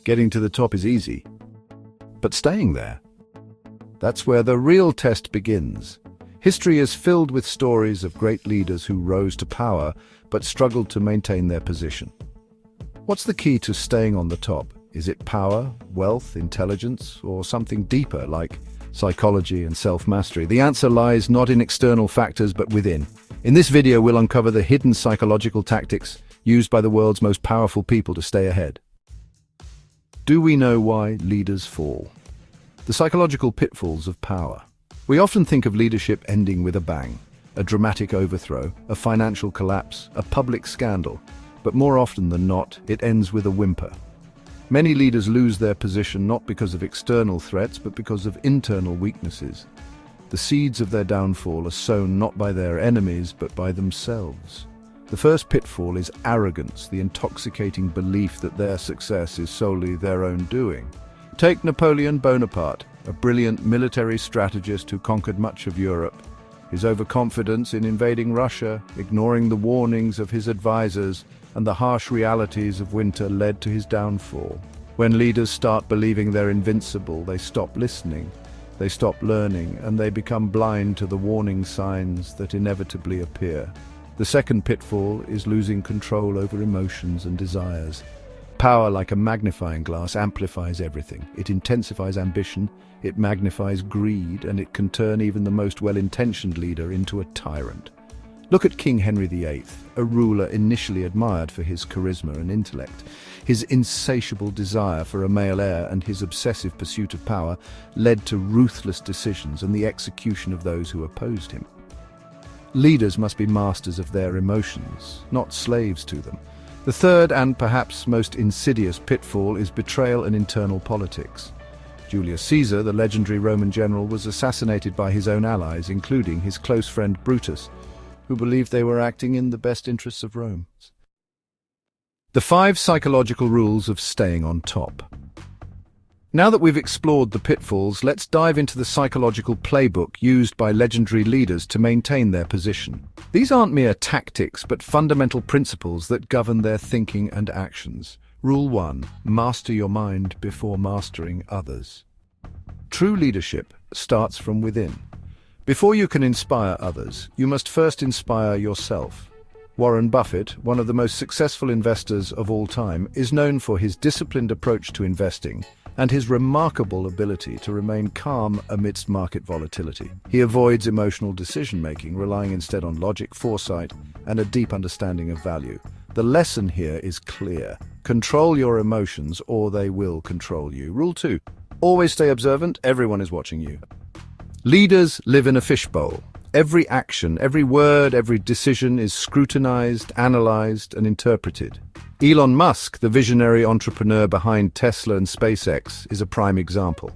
Getting to the top is easy, but staying there, that's where the real test begins. History is filled with stories of great leaders who rose to power but struggled to maintain their position. What's the key to staying on the top? Is it power, wealth, intelligence, or something deeper like psychology and self-mastery? The answer lies not in external factors but within. In this video, we'll uncover the hidden psychological tactics used by the world's most powerful people to stay ahead. Do we know why leaders fall? The psychological pitfalls of power. We often think of leadership ending with a bang, a dramatic overthrow, a financial collapse, a public scandal. But more often than not, it ends with a whimper. Many leaders lose their position not because of external threats, but because of internal weaknesses. The seeds of their downfall are sown not by their enemies, but by themselves. The first pitfall is arrogance, the intoxicating belief that their success is solely their own doing. Take Napoleon Bonaparte, a brilliant military strategist who conquered much of Europe. His overconfidence in invading Russia, ignoring the warnings of his advisors, and the harsh realities of winter led to his downfall. When leaders start believing they're invincible, they stop listening, they stop learning, and they become blind to the warning signs that inevitably appear. The second pitfall is losing control over emotions and desires. Power, like a magnifying glass, amplifies everything. It intensifies ambition, it magnifies greed, and it can turn even the most well-intentioned leader into a tyrant. Look at King Henry VIII, a ruler initially admired for his charisma and intellect. His insatiable desire for a male heir and his obsessive pursuit of power led to ruthless decisions and the execution of those who opposed him. Leaders must be masters of their emotions, not slaves to them. The third and perhaps most insidious pitfall is betrayal and internal politics. Julius Caesar, the legendary Roman general, was assassinated by his own allies, including his close friend Brutus, who believed they were acting in the best interests of Rome. The 5 psychological rules of staying on top. Now that we've explored the pitfalls, let's dive into the psychological playbook used by legendary leaders to maintain their position. These aren't mere tactics, but fundamental principles that govern their thinking and actions. Rule 1. Master your mind before mastering others. True leadership starts from within. Before you can inspire others, you must first inspire yourself. Warren Buffett, one of the most successful investors of all time, is known for his disciplined approach to investing and his remarkable ability to remain calm amidst market volatility. He avoids emotional decision-making, relying instead on logic, foresight, and a deep understanding of value. The lesson here is clear. Control your emotions or they will control you. Rule 2. Always stay observant. Everyone is watching you. Leaders live in a fishbowl. Every action, every word, every decision is scrutinized, analyzed, and interpreted. Elon Musk, the visionary entrepreneur behind Tesla and SpaceX, is a prime example.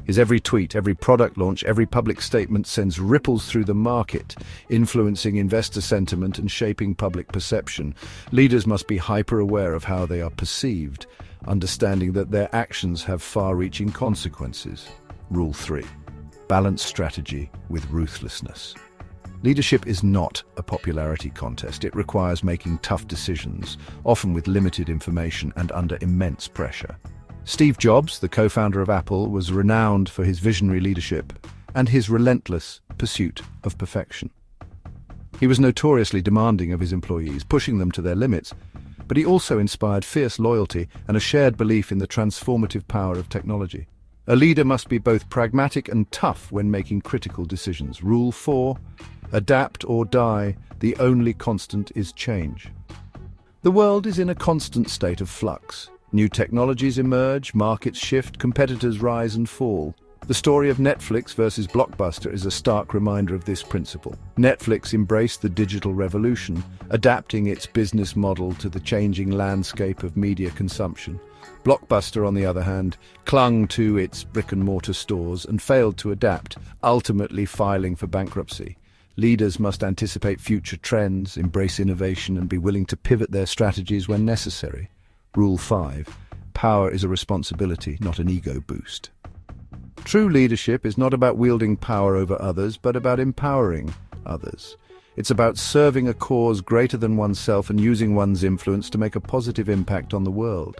His every tweet, every product launch, every public statement sends ripples through the market, influencing investor sentiment and shaping public perception. Leaders must be hyper-aware of how they are perceived, understanding that their actions have far-reaching consequences. Rule 3. Balance strategy with ruthlessness. Leadership is not a popularity contest. It requires making tough decisions, often with limited information and under immense pressure. Steve Jobs, the co-founder of Apple, was renowned for his visionary leadership and his relentless pursuit of perfection. He was notoriously demanding of his employees, pushing them to their limits, but he also inspired fierce loyalty and a shared belief in the transformative power of technology. A leader must be both pragmatic and tough when making critical decisions. Rule 4. Adapt or die. The only constant is change. The world is in a constant state of flux. New technologies emerge, markets shift, competitors rise and fall. The story of Netflix versus Blockbuster is a stark reminder of this principle. Netflix embraced the digital revolution, adapting its business model to the changing landscape of media consumption. Blockbuster, on the other hand, clung to its brick-and-mortar stores and failed to adapt, ultimately filing for bankruptcy. Leaders must anticipate future trends, embrace innovation, and be willing to pivot their strategies when necessary. Rule 5. Power is a responsibility, not an ego boost. True leadership is not about wielding power over others, but about empowering others. It's about serving a cause greater than oneself and using one's influence to make a positive impact on the world.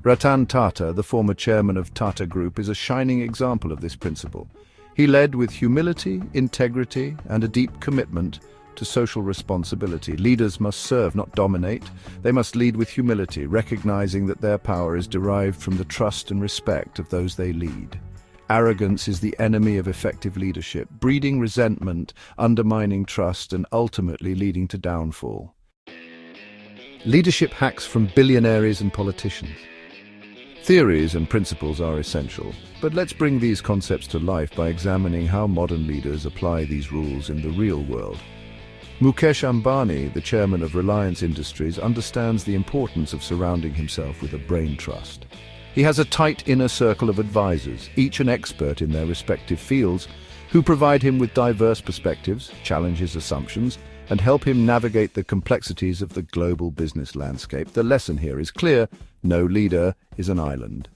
Ratan Tata, the former chairman of Tata Group, is a shining example of this principle. He led with humility, integrity, and a deep commitment to social responsibility. Leaders must serve, not dominate. They must lead with humility, recognizing that their power is derived from the trust and respect of those they lead. Arrogance is the enemy of effective leadership, breeding resentment, undermining trust, and ultimately leading to downfall. Leadership hacks from billionaires and politicians. Theories and principles are essential, but let's bring these concepts to life by examining how modern leaders apply these rules in the real world. Mukesh Ambani, the chairman of Reliance Industries, understands the importance of surrounding himself with a brain trust. He has a tight inner circle of advisors, each an expert in their respective fields, who provide him with diverse perspectives, challenge his assumptions, and help him navigate the complexities of the global business landscape. The lesson here is clear: no leader is an island.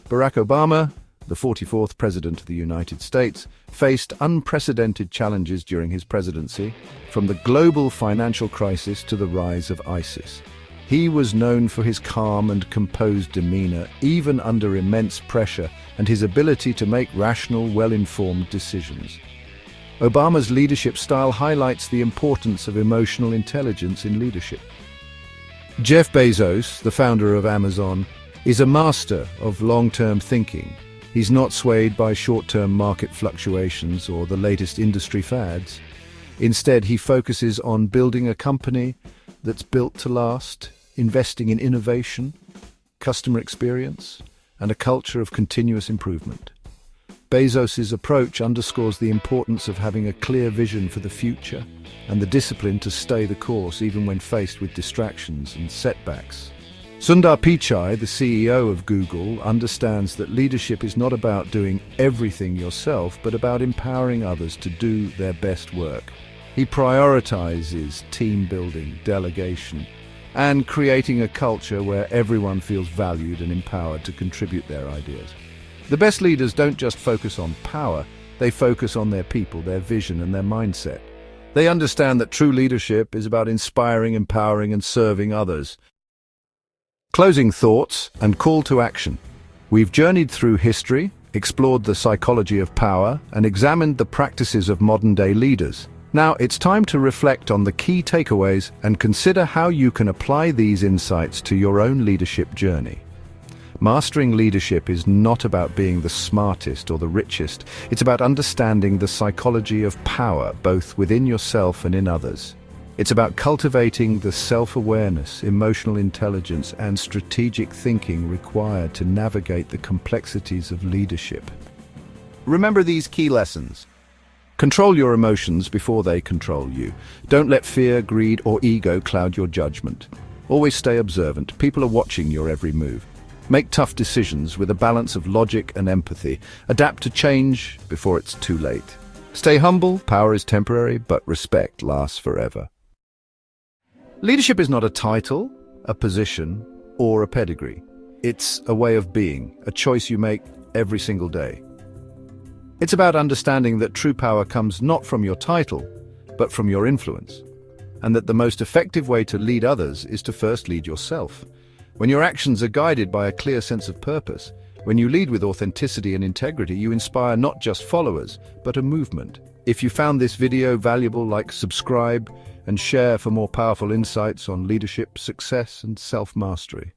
Barack Obama, the 44th President of the United States, faced unprecedented challenges during his presidency, from the global financial crisis to the rise of ISIS. He was known for his calm and composed demeanor, even under immense pressure, and his ability to make rational, well-informed decisions. Obama's leadership style highlights the importance of emotional intelligence in leadership. Jeff Bezos, the founder of Amazon, is a master of long-term thinking. He's not swayed by short-term market fluctuations or the latest industry fads. Instead, he focuses on building a company that's built to last, investing in innovation, customer experience, and a culture of continuous improvement. Bezos's approach underscores the importance of having a clear vision for the future and the discipline to stay the course even when faced with distractions and setbacks. Sundar Pichai, the CEO of Google, understands that leadership is not about doing everything yourself, but about empowering others to do their best work. He prioritizes team building, delegation, and creating a culture where everyone feels valued and empowered to contribute their ideas. The best leaders don't just focus on power, they focus on their people, their vision, and their mindset. They understand that true leadership is about inspiring, empowering, and serving others. Closing thoughts and call to action. We've journeyed through history, explored the psychology of power, and examined the practices of modern-day leaders. Now it's time to reflect on the key takeaways and consider how you can apply these insights to your own leadership journey. Mastering leadership is not about being the smartest or the richest. It's about understanding the psychology of power, both within yourself and in others. It's about cultivating the self-awareness, emotional intelligence, and strategic thinking required to navigate the complexities of leadership. Remember these key lessons. Control your emotions before they control you. Don't let fear, greed, or ego cloud your judgment. Always stay observant. People are watching your every move. Make tough decisions with a balance of logic and empathy. Adapt to change before it's too late. Stay humble. Power is temporary, but respect lasts forever. Leadership is not a title, a position, or a pedigree. It's a way of being, a choice you make every single day. It's about understanding that true power comes not from your title, but from your influence, and that the most effective way to lead others is to first lead yourself. When your actions are guided by a clear sense of purpose, when you lead with authenticity and integrity, you inspire not just followers, but a movement. If you found this video valuable, like, subscribe, and share for more powerful insights on leadership, success, and self-mastery.